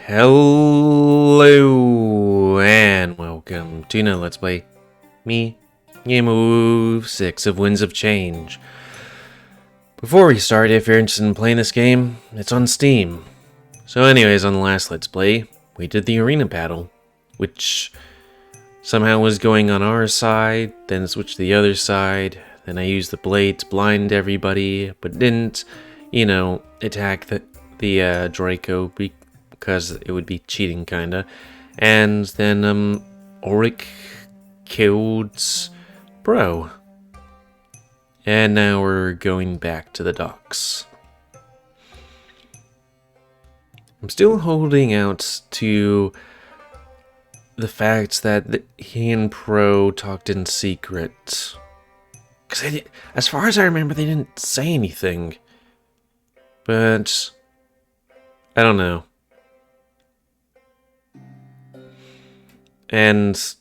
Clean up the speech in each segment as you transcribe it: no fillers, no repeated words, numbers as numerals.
Hello and welcome to another Let's Play. Me, GamerWolfSix of Winds of Change. Before we start, if you're interested in playing this game, it's on Steam. So anyways, on the last Let's Play, we did the arena battle, which somehow was going on our side, then switched to the other side, then I used the blade to blind everybody, but didn't, attack the Draco because it would be cheating, kinda. And then, Ulric killed Bro. And now we're going back to the docks. I'm still holding out to the fact that he and Pro talked in secret. Because as far as I remember, they didn't say anything. But I don't know. And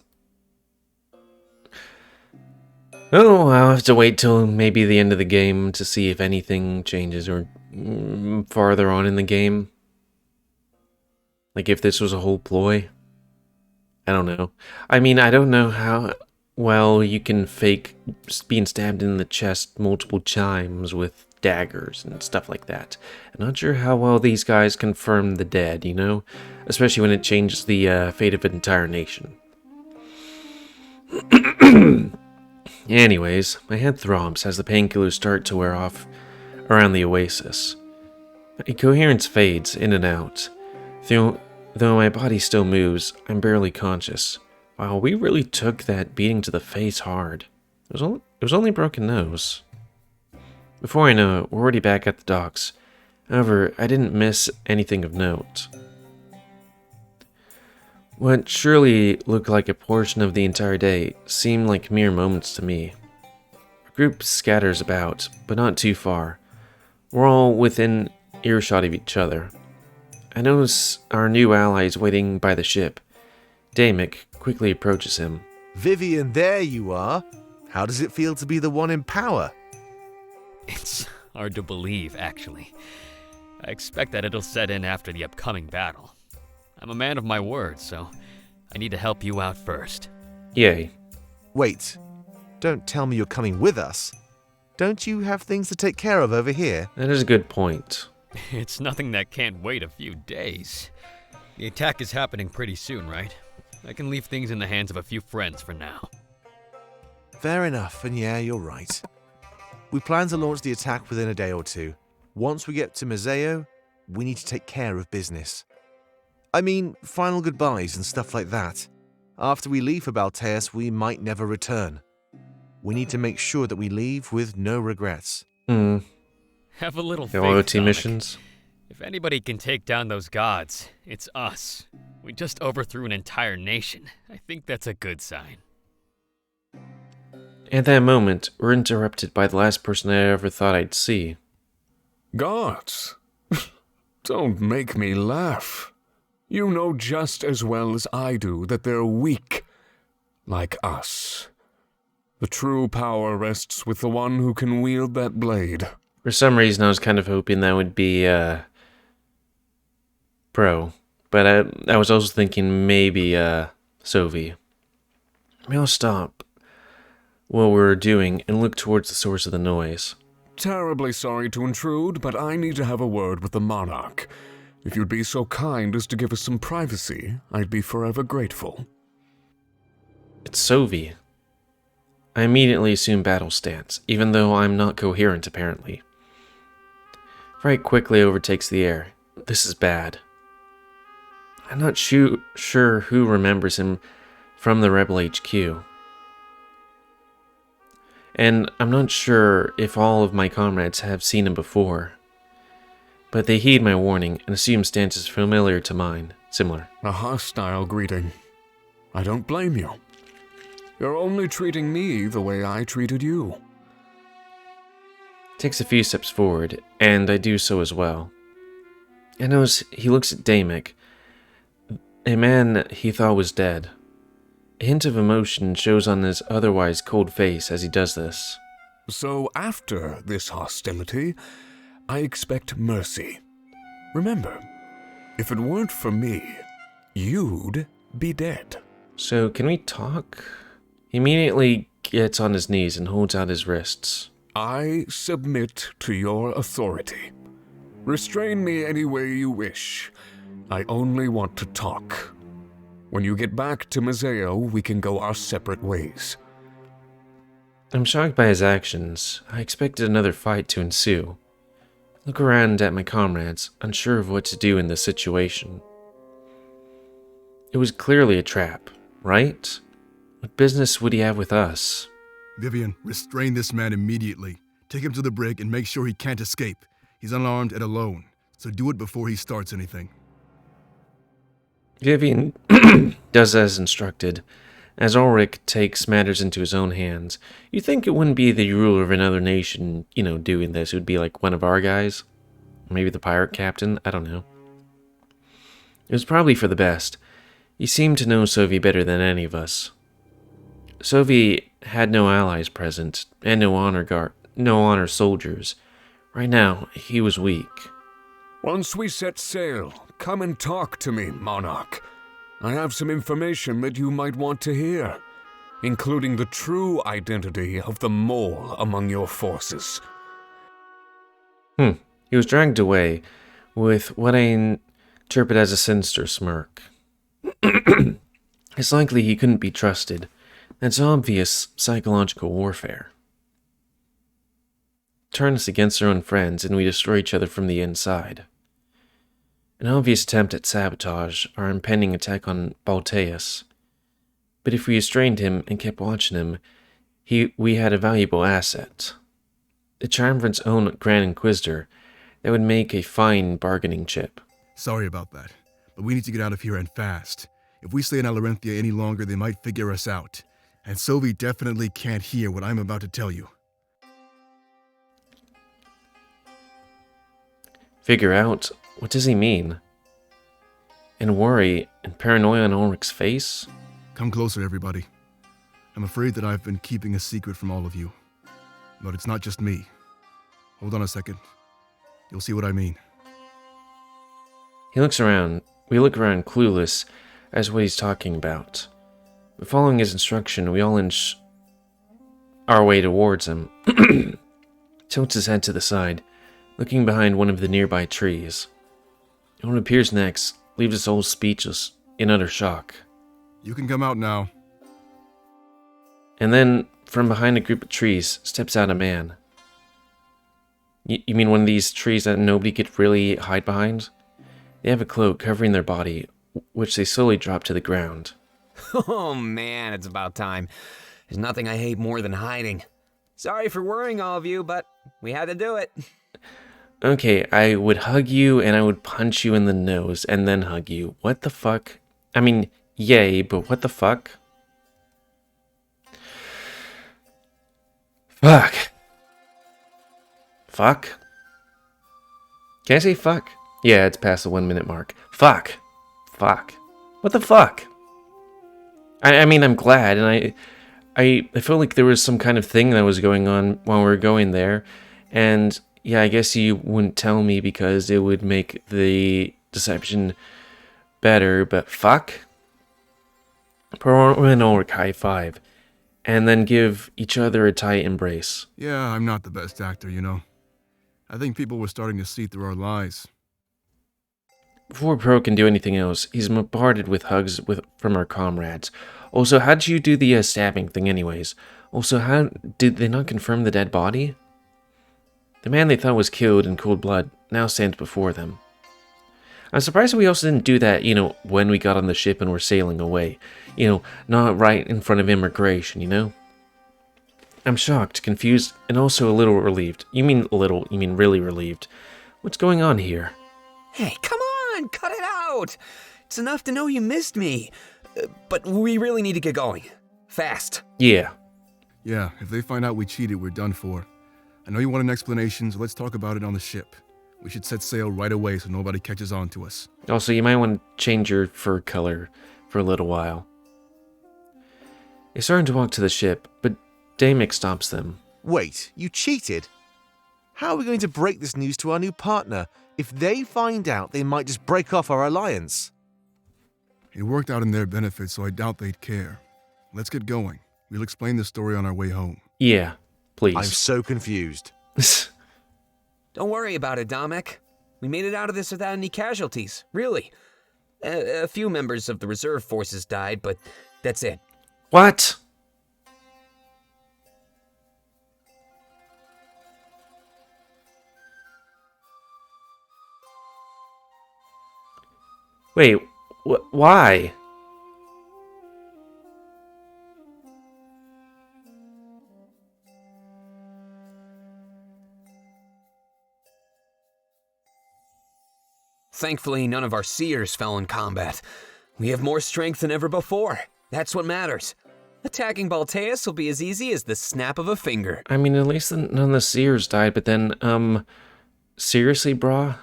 I'll have to wait till maybe the end of the game to see if anything changes or farther on in the game. Like if this was a whole ploy. I don't know. I mean, I don't know how well you can fake being stabbed in the chest multiple times with daggers and stuff like that. I'm not sure how well these guys confirm the dead, especially when it changes the fate of an entire nation. Anyways, my head throbs as the painkillers start to wear off around the oasis. My coherence fades in and out. Though my body still moves, I'm barely conscious. Wow, we really took that beating to the face hard. It was only broken nose. Before I know it, we're already back at the docks. However, I didn't miss anything of note. What surely looked like a portion of the entire day seemed like mere moments to me. Our group scatters about, but not too far. We're all within earshot of each other. I notice our new allies waiting by the ship. Damick quickly approaches him. Vivian, there you are. How does it feel to be the one in power? It's hard to believe, actually. I expect that it'll set in after the upcoming battle. I'm a man of my word, so I need to help you out first. Yay. Wait, don't tell me you're coming with us. Don't you have things to take care of over here? That is a good point. It's nothing that can't wait a few days. The attack is happening pretty soon, right? I can leave things in the hands of a few friends for now. Fair enough, and yeah, you're right. We plan to launch the attack within a day or two. Once we get to Museo, we need to take care of business. I mean, final goodbyes and stuff like that. After we leave for Balteus, we might never return. We need to make sure that we leave with no regrets. Have a little faith, OT Dominic. missions? If anybody can take down those gods, it's us. We just overthrew an entire nation. I think that's a good sign. At that moment, we're interrupted by the last person I ever thought I'd see. Gods, don't make me laugh. You know just as well as I do that they're weak, like us. The true power rests with the one who can wield that blade. For some reason, I was kind of hoping that would be, Pro. But I was also thinking maybe, Sovy. I'll stop what we're doing and look towards the source of the noise. Terribly sorry to intrude, but I need to have a word with the monarch. If you'd be so kind as to give us some privacy, I'd be forever grateful. It's Sovy. I immediately assume battle stance, even though I'm not coherent apparently. Fright quickly overtakes the air. This is bad. I'm not sure who remembers him from the Rebel HQ. And I'm not sure if all of my comrades have seen him before. But they heed my warning and assume stance is familiar to mine. Similar. A hostile greeting. I don't blame you. You're only treating me the way I treated you. Takes a few steps forward, and I do so as well. I notice he looks at Damick, a man he thought was dead. A hint of emotion shows on his otherwise cold face as he does this. So after this hostility, I expect mercy. Remember, If it weren't for me, you'd be dead. So, can we talk? He immediately gets on his knees and holds out his wrists. I submit to your authority. Restrain me any way you wish. I only want to talk. When you get back to Mazeo, we can go our separate ways. I'm shocked by his actions. I expected another fight to ensue. Look around at my comrades, unsure of what to do in this situation. It was clearly a trap, right? What business would he have with us? Vivian, restrain this man immediately. Take him to the brig and make sure he can't escape. He's unarmed and alone, so do it before he starts anything. Vivian does as instructed. As Ulric takes matters into his own hands, you'd think it wouldn't be the ruler of another nation, doing this. It would be like one of our guys. Maybe the pirate captain, I don't know. It was probably for the best. He seemed to know Sovy better than any of us. Sovy had no allies present, and no honor soldiers. Right now, he was weak. Once we set sail, come and talk to me, Monarch. I have some information that you might want to hear, including the true identity of the mole among your forces. He was dragged away with what I interpret as a sinister smirk. It's likely he couldn't be trusted. That's obvious psychological warfare. Turn us against our own friends and we destroy each other from the inside. An obvious attempt at sabotage, our impending attack on Balteus. But if we restrained him and kept watching him, we had a valuable asset. The Triumvirate own Grand Inquisitor that would make a fine bargaining chip. Sorry about that, but we need to get out of here and fast. If we stay in Alarenthia any longer, they might figure us out. And Sovy definitely can't hear what I'm about to tell you. Figure out? What does he mean? And worry and paranoia on Ulric's face? Come closer, everybody. I'm afraid that I've been keeping a secret from all of you. But it's not just me. Hold on a second. You'll see what I mean. He looks around. We look around clueless as to what he's talking about. But following his instruction, we all inch our way towards him. Tilts his head to the side, looking behind one of the nearby trees. And what appears next leaves us all speechless, in utter shock. You can come out now. And then, from behind a group of trees, steps out a man. You mean one of these trees that nobody could really hide behind? They have a cloak covering their body, which they slowly drop to the ground. Oh man, it's about time. There's nothing I hate more than hiding. Sorry for worrying all of you, but we had to do it. Okay, I would hug you and I would punch you in the nose and then hug you. What the fuck? I mean, yay, but what the fuck? Fuck. Fuck? Can I say fuck? Yeah, it's past the 1 minute mark. Fuck. Fuck. What the fuck? I mean, I'm glad, and I felt like there was some kind of thing that was going on while we were going there, and yeah, I guess you wouldn't tell me because it would make the deception better, but fuck? Pour an Ulric high five, and then give each other a tight embrace. Yeah, I'm not the best actor, you know. I think people were starting to see through our lies. Before Pro can do anything else, he's bombarded with hugs from our comrades. Also, how did you do the stabbing thing anyways? Also, how did they not confirm the dead body? The man they thought was killed in cold blood now stands before them. I'm surprised that we also didn't do that, when we got on the ship and were sailing away. Not right in front of immigration, I'm shocked, confused, and also a little relieved. You mean little, you mean really relieved. What's going on here? Hey, come on, cut it out. It's enough to know you missed me. But we really need to get going. Fast. Yeah. Yeah, if they find out we cheated, we're done for. I know you want an explanation, so let's talk about it on the ship. We should set sail right away so nobody catches on to us. Also, you might want to change your fur color for a little while. They started to walk to the ship, but Damik stops them. Wait, you cheated? How are we going to break this news to our new partner? If they find out, they might just break off our alliance. It worked out in their benefit, so I doubt they'd care. Let's get going. We'll explain the story on our way home. Yeah, please. I'm so confused. Don't worry about it, Domek. We made it out of this without any casualties, really. A few members of the reserve forces died, but that's it. What? Wait, why? Thankfully, none of our seers fell in combat. We have more strength than ever before. That's what matters. Attacking Balteus will be as easy as the snap of a finger. I mean, at least none of the seers died, but then, seriously, brah?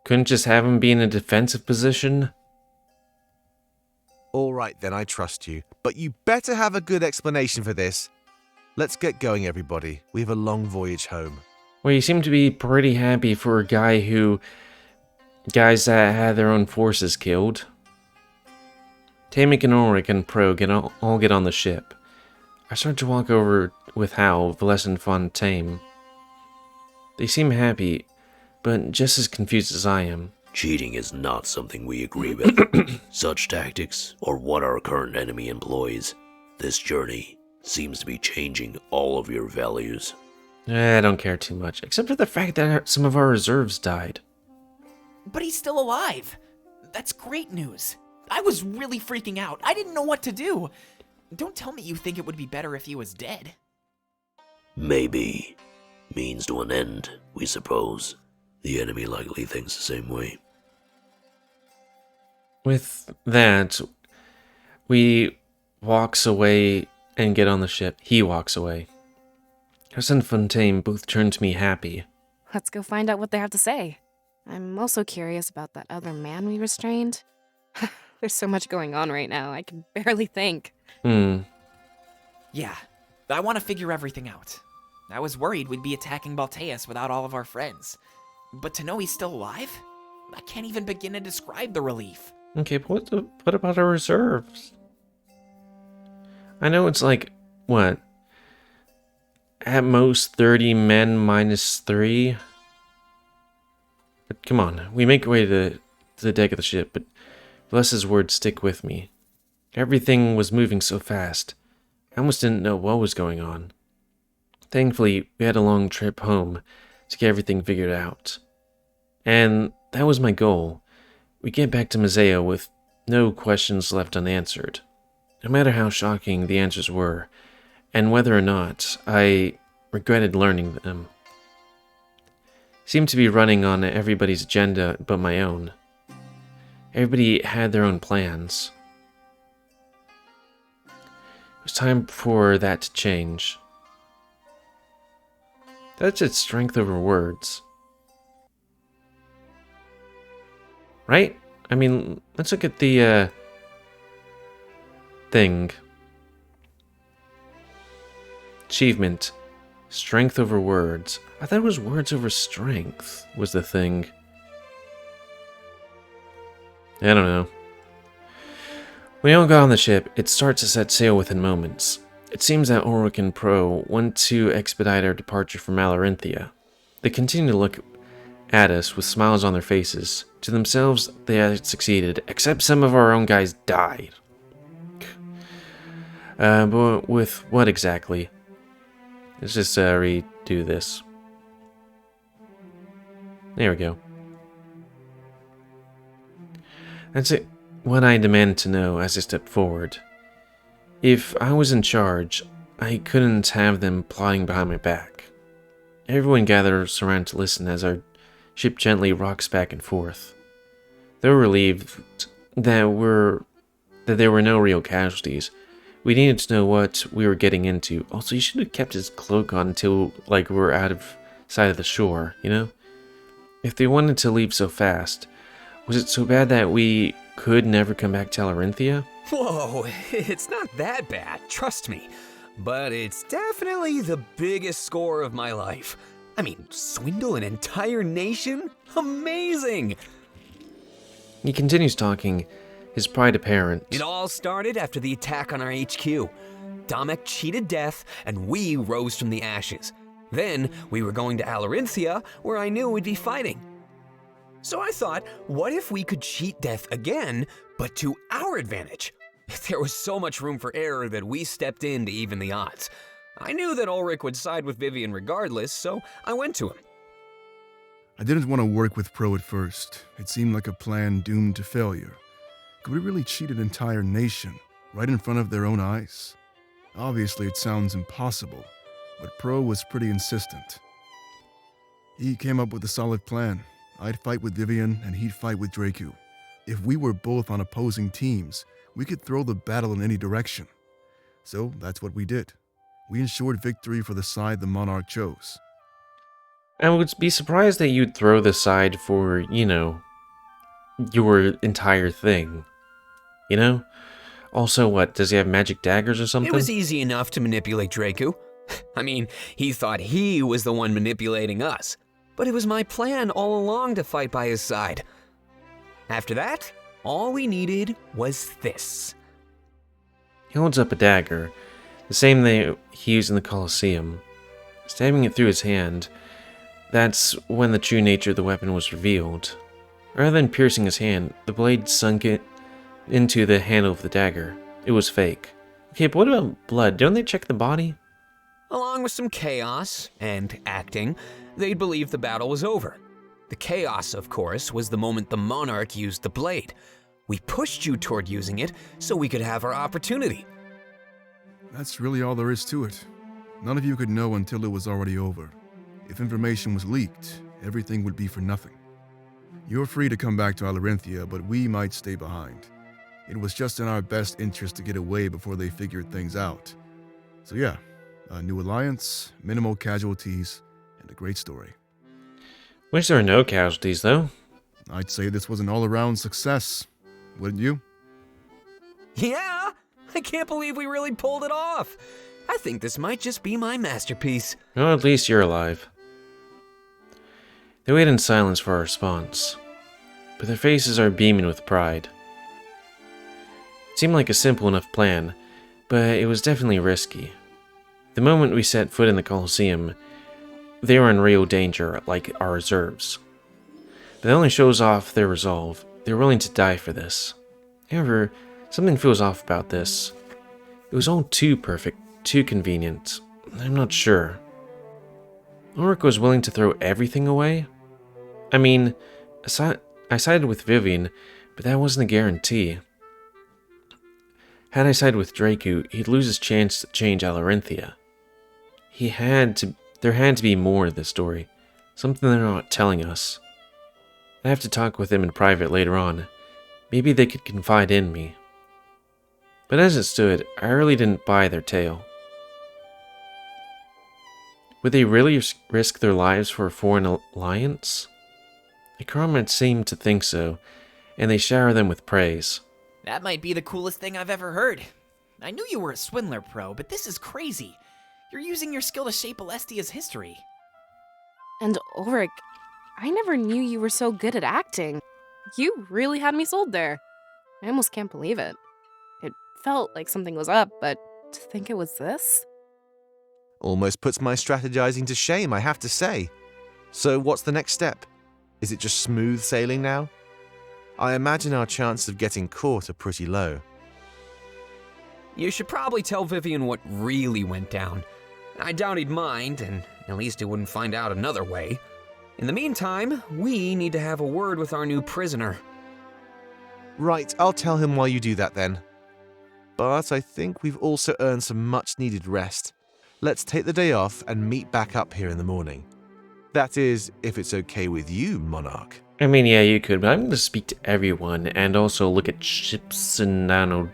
Couldn't just have him be in a defensive position? All right, then, I trust you. But you better have a good explanation for this. Let's get going, everybody. We have a long voyage home. Well, you seem to be pretty happy for a guy who... guys that had their own forces killed. Tamek and Ulric and Pro all get on the ship. I start to walk over with Hal, Vles, and Fontaine. They seem happy, but just as confused as I am. Cheating is not something we agree with. Such tactics are what our current enemy employs. This journey seems to be changing all of your values. I don't care too much, except for the fact that some of our reserves died. But he's still alive. That's great news. I was really freaking out. I didn't know what to do. Don't tell me you think it would be better if he was dead. Maybe. Means to an end, we suppose. The enemy likely thinks the same way. With that, we walks away and get on the ship. He walks away. Hess and Fontaine both turn to me happy. Let's go find out what they have to say. I'm also curious about that other man we restrained. There's so much going on right now, I can barely think. Yeah, I want to figure everything out. I was worried we'd be attacking Balteus without all of our friends. But to know he's still alive? I can't even begin to describe the relief. Okay, but what about our reserves? I know it's like, what? At most 30 men minus 3? But come on, we make our way to the deck of the ship, but Bless's words stick with me. Everything was moving so fast. I almost didn't know what was going on. Thankfully, we had a long trip home to get everything figured out. And that was my goal. We get back to Mazeo with no questions left unanswered. No matter how shocking the answers were, and whether or not I regretted learning them. Seemed to be running on everybody's agenda but my own. Everybody had their own plans. It was time for that to change. That's its strength over words. Right? I mean, let's look at the, thing. Achievement. Strength over words. I thought it was words over strength was the thing. I don't know. When we all got on the ship, it starts to set sail within moments. It seems that Ulric and Pro want to expedite our departure from Malarinthia. They continue to look at us with smiles on their faces. To themselves, they had succeeded, except some of our own guys died. But with what exactly? Let's just redo this. There we go. That's it. What I demand to know as I step forward. If I was in charge, I couldn't have them plotting behind my back. Everyone gathers around to listen as our ship gently rocks back and forth. They were relieved that there were no real casualties. We needed to know what we were getting into. Also, he should have kept his cloak on until, like, we were out of sight of the shore, you know? If they wanted to leave so fast, was it so bad that we could never come back to Alarinthia? Whoa, it's not that bad, trust me. but it's definitely the biggest score of my life. I mean, swindle an entire nation? Amazing! He continues talking, his pride apparent. It all started after the attack on our HQ. Domek cheated death, and we rose from the ashes. Then, we were going to Alarinthia, where I knew we'd be fighting. So I thought, what if we could cheat death again, but to our advantage? There was so much room for error that we stepped in to even the odds. I knew that Ulric would side with Vivian regardless, so I went to him. I didn't want to work with Pro at first. It seemed like a plan doomed to failure. Could we really cheat an entire nation, right in front of their own eyes? Obviously, it sounds impossible, but Pro was pretty insistent. He came up with a solid plan. I'd fight with Vivian, and he'd fight with Draku. If we were both on opposing teams, we could throw the battle in any direction. So that's what we did. We ensured victory for the side the monarch chose. I would be surprised that you'd throw the side for, your entire thing. You know? Also, what, does he have magic daggers or something? It was easy enough to manipulate Draku. I mean, he thought he was the one manipulating us. But it was my plan all along to fight by his side. After that, all we needed was this. He holds up a dagger, the same that he used in the Colosseum. Stabbing it through his hand, that's when the true nature of the weapon was revealed. Rather than piercing his hand, the blade sunk it into the handle of the dagger. It was fake. Okay, but what about blood? Don't they check the body? Along with some chaos and acting, they'd believe the battle was over. The chaos, of course, was the moment the monarch used the blade. We pushed you toward using it so we could have our opportunity. That's really all there is to it. None of you could know until it was already over. If information was leaked, everything would be for nothing. You're free to come back to Alarinthia, but we might stay behind. It was just in our best interest to get away before they figured things out. So yeah, a new alliance, minimal casualties, and a great story. Wish there were no casualties, though. I'd say this was an all-around success, wouldn't you? Yeah! I can't believe we really pulled it off! I think this might just be my masterpiece. Well, at least you're alive. They wait in silence for our response, but their faces are beaming with pride. It seemed like a simple enough plan, but it was definitely risky. The moment we set foot in the Colosseum, they were in real danger, like our reserves. But that only shows off their resolve. They're willing to die for this. However, something feels off about this. It was all too perfect, too convenient. I'm not sure. Ulric was willing to throw everything away? I mean, I sided with Vivian, but that wasn't a guarantee. Had I sided with Draku, he'd lose his chance to change Alarinthia. There had to be more to this story. Something they're not telling us. I have to talk with them in private later on. Maybe they could confide in me. But as it stood, I really didn't buy their tale. Would they really risk their lives for a foreign alliance? The Karma seemed to think so, and they shower them with praise. That might be the coolest thing I've ever heard. I knew you were a swindler, Pro, but this is crazy. You're using your skill to shape Alestia's history. And Ulric, I never knew you were so good at acting. You really had me sold there. I almost can't believe it. It felt like something was up, but to think it was this? Almost puts my strategizing to shame, I have to say. So what's the next step? Is it just smooth sailing now? I imagine our chances of getting caught are pretty low. You should probably tell Vivian what really went down. I doubt he'd mind, and at least he wouldn't find out another way. In the meantime, we need to have a word with our new prisoner. Right, I'll tell him while you do that then. But I think we've also earned some much-needed rest. Let's take the day off and meet back up here in the morning. That is, if it's okay with you, Monarch. I mean, yeah, you could, but I'm going to speak to everyone and also look at ships and, I don't know,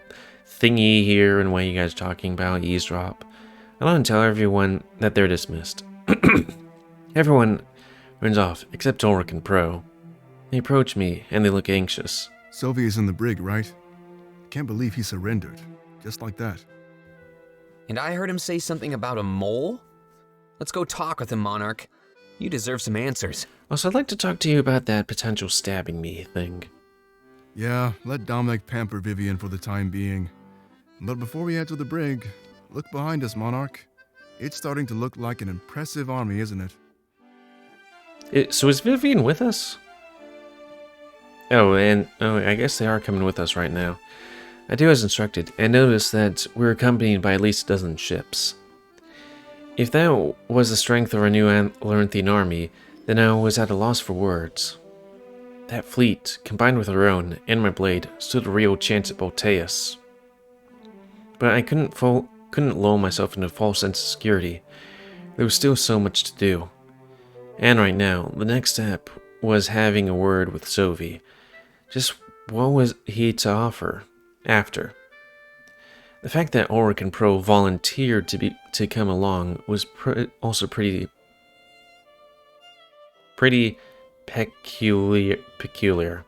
thingy here and what you guys are talking about, eavesdrop. I want to tell everyone that they're dismissed. Everyone runs off, except Ulric and Pro. They approach me, and they look anxious. Sovy is in the brig, right? Can't believe he surrendered. Just like that. And I heard him say something about a mole? Let's go talk with him, Monarch. You deserve some answers. Also, I'd like to talk to you about that potential stabbing me thing. Yeah, let Dominic pamper Vivian for the time being. But before we head to the brig, look behind us, Monarch. It's starting to look like an impressive army, isn't it? So is Vivian with us? Oh, I guess they are coming with us right now. I do as instructed, and notice that we're accompanied by at least a dozen ships. If that was the strength of our new Laurenthian army, then I was at a loss for words. That fleet, combined with our own, and my blade, stood a real chance at Balteus. But I couldn't lull myself into a false sense of security. There was still so much to do. And right now, the next step was having a word with Sovy. Just what was he to offer after? The fact that Ulric and Pro volunteered to come along was also pretty peculiar.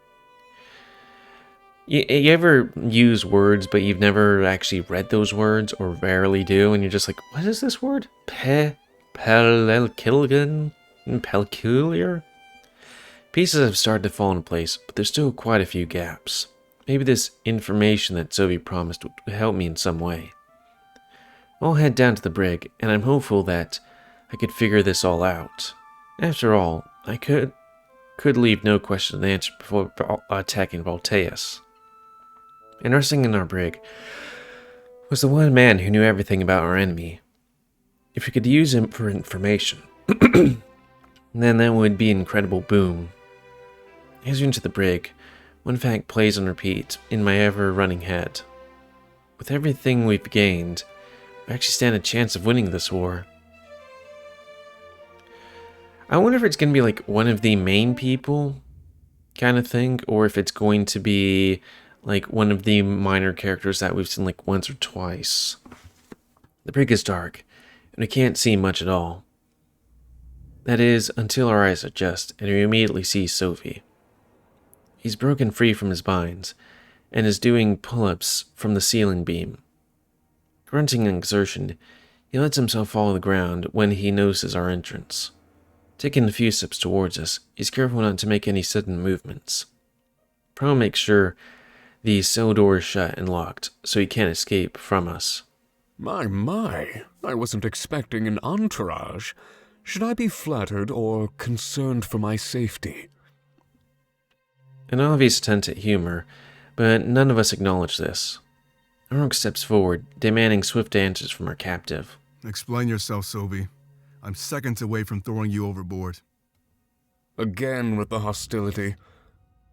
You ever use words, but you've never actually read those words, or rarely do, and you're just like, what is this word? Peculiar? Pieces have started to fall into place, but there's still quite a few gaps. Maybe this information that Sovy promised would help me in some way. I'll head down to the brig, and I'm hopeful that I could figure this all out. After all, I could leave no question unanswered before attacking Balteus. And resting in our brig was the one man who knew everything about our enemy. If we could use him for information, then that would be an incredible boom. As we enter the brig, one fact plays on repeat in my ever-running head. With everything we've gained, we actually stand a chance of winning this war. I wonder if it's going to be like one of the main people kind of thing, or if it's going to be like one of the minor characters that we've seen like once or twice. The brig is dark, and we can't see much at all. That is, until our eyes adjust, and we immediately see Sovy. He's broken free from his binds, and is doing pull-ups from the ceiling beam. Grunting in exertion, he lets himself fall to the ground when he notices our entrance. Taking a few steps towards us, he's careful not to make any sudden movements. Pro makes sure the cell door is shut and locked, so he can't escape from us. My, I wasn't expecting an entourage. Should I be flattered or concerned for my safety? An obvious attempt at humor, but none of us acknowledge this. Ulric steps forward, demanding swift answers from our captive. Explain yourself, Sovy. I'm seconds away from throwing you overboard. Again with the hostility.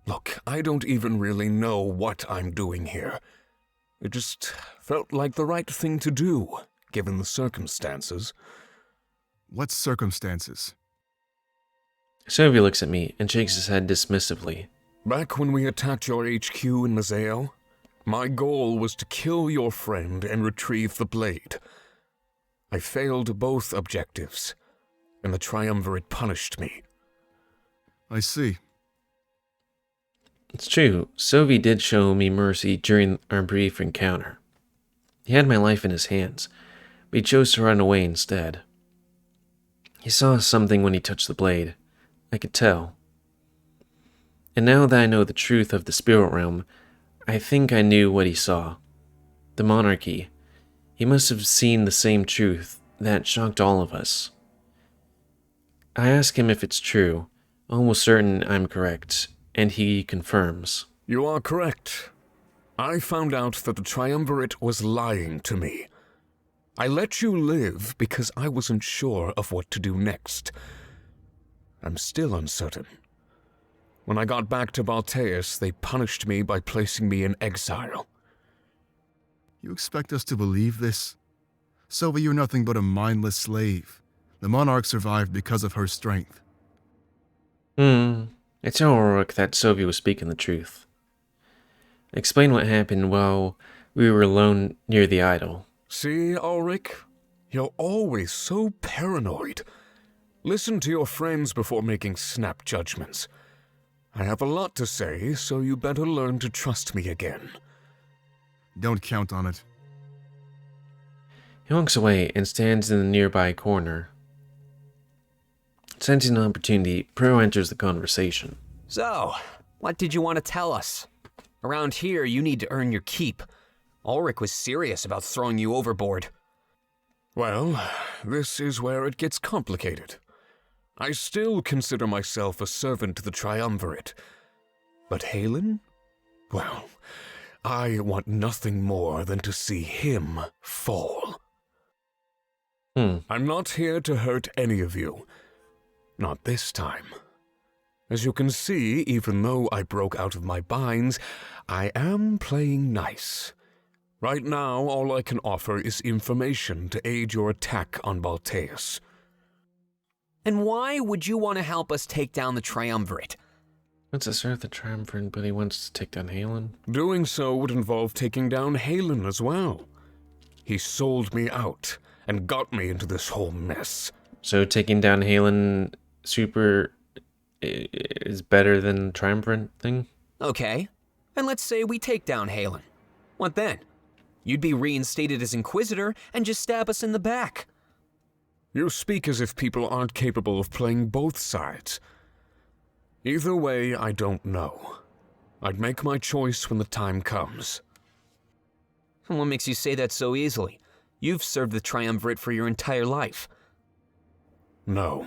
Look, I don't even really know what I'm doing here. It just felt like the right thing to do, given the circumstances. What circumstances? Sovy looks at me and shakes his head dismissively. Back when we attacked your HQ in Mazeo, my goal was to kill your friend and retrieve the blade. I failed both objectives, and the Triumvirate punished me. I see. It's true, Sovy did show me mercy during our brief encounter. He had my life in his hands, but he chose to run away instead. He saw something when he touched the blade. I could tell. And now that I know the truth of the spirit realm, I think I knew what he saw. The monarchy. He must have seen the same truth that shocked all of us. I ask him if it's true, almost certain I'm correct, and he confirms. You are correct. I found out that the Triumvirate was lying to me. I let you live because I wasn't sure of what to do next. I'm still uncertain. When I got back to Balteus, they punished me by placing me in exile. You expect us to believe this? Sovy, you're nothing but a mindless slave. The monarch survived because of her strength. It's Ulric that Sovy was speaking the truth. Explain what happened while we were alone near the idol. See, Ulric? You're always so paranoid. Listen to your friends before making snap judgments. I have a lot to say, so you better learn to trust me again. Don't count on it. He walks away and stands in the nearby corner. Sensing an opportunity, Pro enters the conversation. So, what did you want to tell us? Around here, you need to earn your keep. Ulric was serious about throwing you overboard. Well, this is where it gets complicated. I still consider myself a servant to the Triumvirate. But Halen? Well, I want nothing more than to see him fall. I'm not here to hurt any of you. Not this time. As you can see, even though I broke out of my binds, I am playing nice. Right now, all I can offer is information to aid your attack on Balteus. And why would you want to help us take down the Triumvirate? Wants to serve the Triumvirate, but he wants to take down Halen. Doing so would involve taking down Halen as well. He sold me out and got me into this whole mess. So taking down Halen super is better than the Triumvirate thing? Okay, and let's say we take down Halen. What then? You'd be reinstated as Inquisitor and just stab us in the back. You speak as if people aren't capable of playing both sides. Either way, I don't know. I'd make my choice when the time comes. And what makes you say that so easily? You've served the Triumvirate for your entire life. No,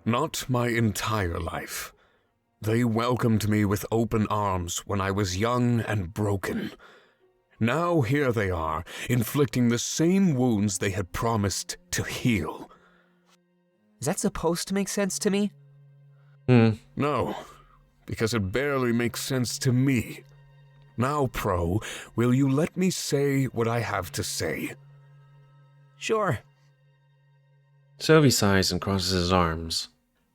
not my entire life. They welcomed me with open arms when I was young and broken. Now here they are, inflicting the same wounds they had promised to heal. Is that supposed to make sense to me? No, because it barely makes sense to me. Now, Pro, will you let me say what I have to say? Sure. Sovy sighs and crosses his arms.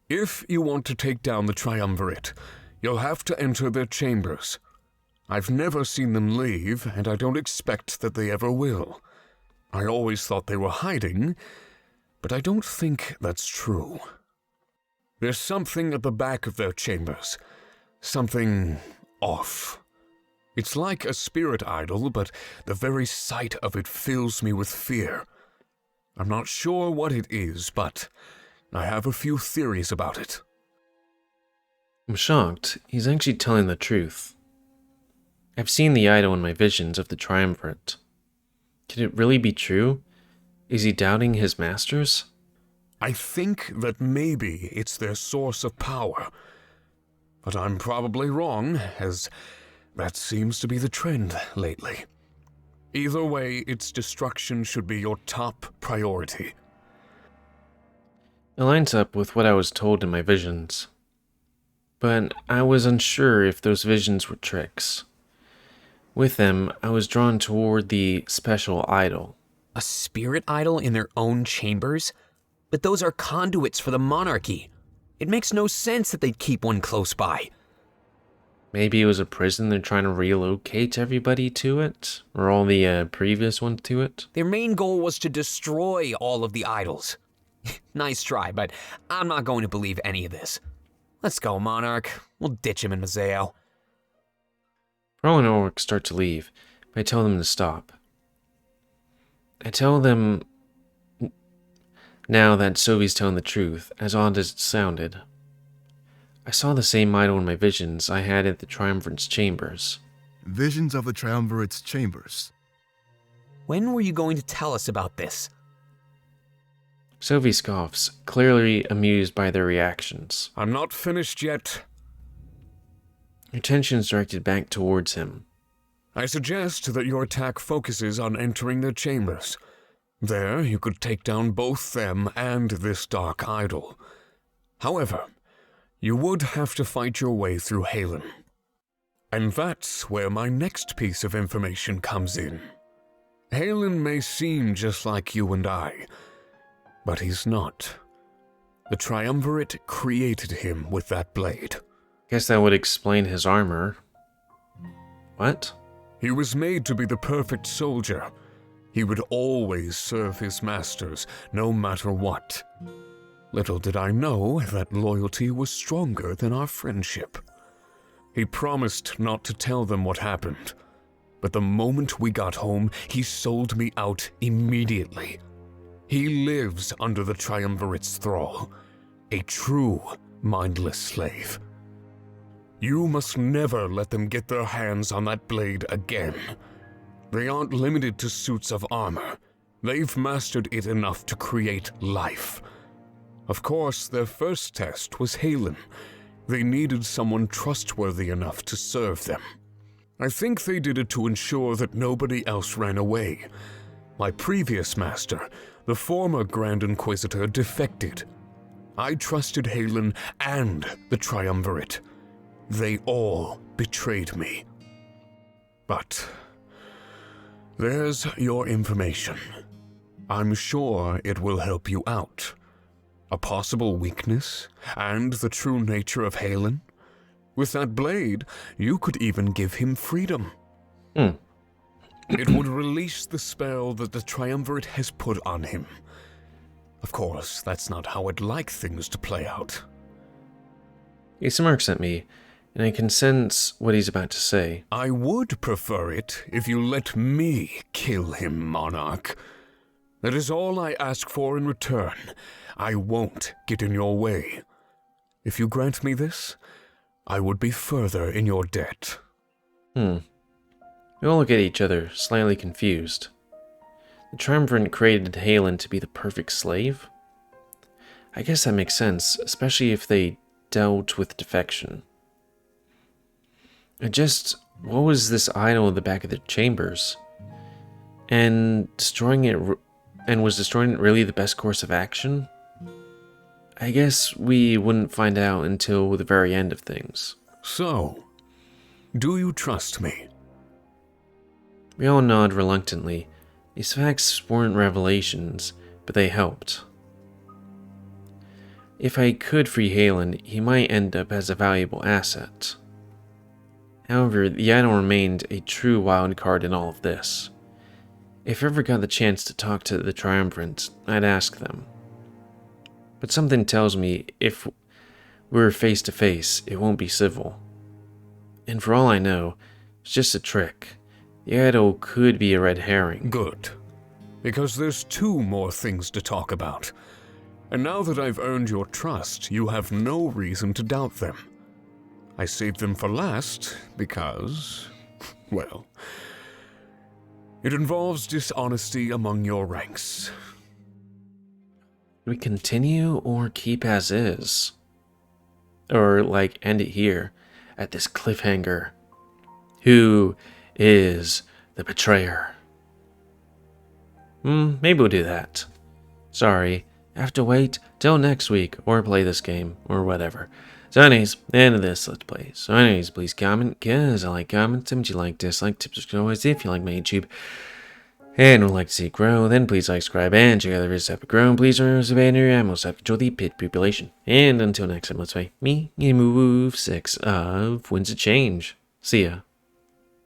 If you want to take down the Triumvirate, you'll have to enter their chambers. I've never seen them leave, and I don't expect that they ever will. I always thought they were hiding, but I don't think that's true. There's something at the back of their chambers. Something off. It's like a spirit idol, but the very sight of it fills me with fear. I'm not sure what it is, but I have a few theories about it. I'm shocked. He's actually telling the truth. I've seen the idol in my visions of the Triumvirate. Could it really be true? Is he doubting his masters? I think that maybe it's their source of power. But I'm probably wrong, as that seems to be the trend lately. Either way, its destruction should be your top priority. It lines up with what I was told in my visions. But I was unsure if those visions were tricks. With them, I was drawn toward the special idol. A spirit idol in their own chambers? But those are conduits for the monarchy. It makes no sense that they'd keep one close by. Maybe it was a prison they're trying to relocate everybody to it? Or all the previous ones to it? Their main goal was to destroy all of the idols. Nice try, but I'm not going to believe any of this. Let's go, Monarch. We'll ditch him in Museo. Pro and Ulric start to leave, but I tell them to stop. I tell them now that Sovy's telling the truth, as odd as it sounded. I saw the same idol in my visions I had at the Triumvirate's chambers. Visions of the Triumvirate's chambers. When were you going to tell us about this? Sovy scoffs, clearly amused by their reactions. I'm not finished yet. Your attention is directed back towards him. I suggest that your attack focuses on entering their chambers. There, you could take down both them and this dark idol. However, you would have to fight your way through Halen. And that's where my next piece of information comes in. Halen may seem just like you and I, but he's not. The Triumvirate created him with that blade. Guess that would explain his armor. What? He was made to be the perfect soldier. He would always serve his masters, no matter what. Little did I know that loyalty was stronger than our friendship. He promised not to tell them what happened. But the moment we got home, he sold me out immediately. He lives under the Triumvirate's thrall, a true mindless slave. You must never let them get their hands on that blade again. They aren't limited to suits of armor. They've mastered it enough to create life. Of course, their first test was Halen. They needed someone trustworthy enough to serve them. I think they did it to ensure that nobody else ran away. My previous master, the former Grand Inquisitor, defected. I trusted Halen and the Triumvirate. They all betrayed me. But there's your information. I'm sure it will help you out. A possible weakness, and the true nature of Halen. With that blade, you could even give him freedom. It would release the spell that the Triumvirate has put on him. Of course, that's not how I'd like things to play out. He smirks at me, and I can sense what he's about to say. I would prefer it if you let me kill him, Monarch. That is all I ask for in return. I won't get in your way. If you grant me this, I would be further in your debt. We all look at each other, slightly confused. The Triumvirate created Halen to be the perfect slave? I guess that makes sense, especially if they dealt with defection. What was this idol at the back of the chambers? And was destroying it really the best course of action? I guess we wouldn't find out until the very end of things. So, do you trust me? We all nod reluctantly. These facts weren't revelations, but they helped. If I could free Halen, he might end up as a valuable asset. However, the idol remained a true wild card in all of this. If I ever got the chance to talk to the Triumvirate, I'd ask them. But something tells me if we're face to face, it won't be civil. And for all I know, it's just a trick. The idol could be a red herring. Good. Because there's 2 more things to talk about. And now that I've earned your trust, you have no reason to doubt them. I saved them for last because, well, it involves dishonesty among your ranks. Do we continue or keep as is? Or, end it here, at this cliffhanger. Who is the betrayer? Maybe we'll do that. Sorry, I have to wait till next week, or play this game, or whatever. So anyways, end of this Let's Play. So anyways, please comment, because I like comments, and if you like, dislike, tips, subscribe, if you like my YouTube, and would like to see it grow, then please like, subscribe, and check out the videos that have grown. Please remember to banner and most have control the pit population. And until next time, let's play me, GamerWolfSix of Winds of Change. See ya.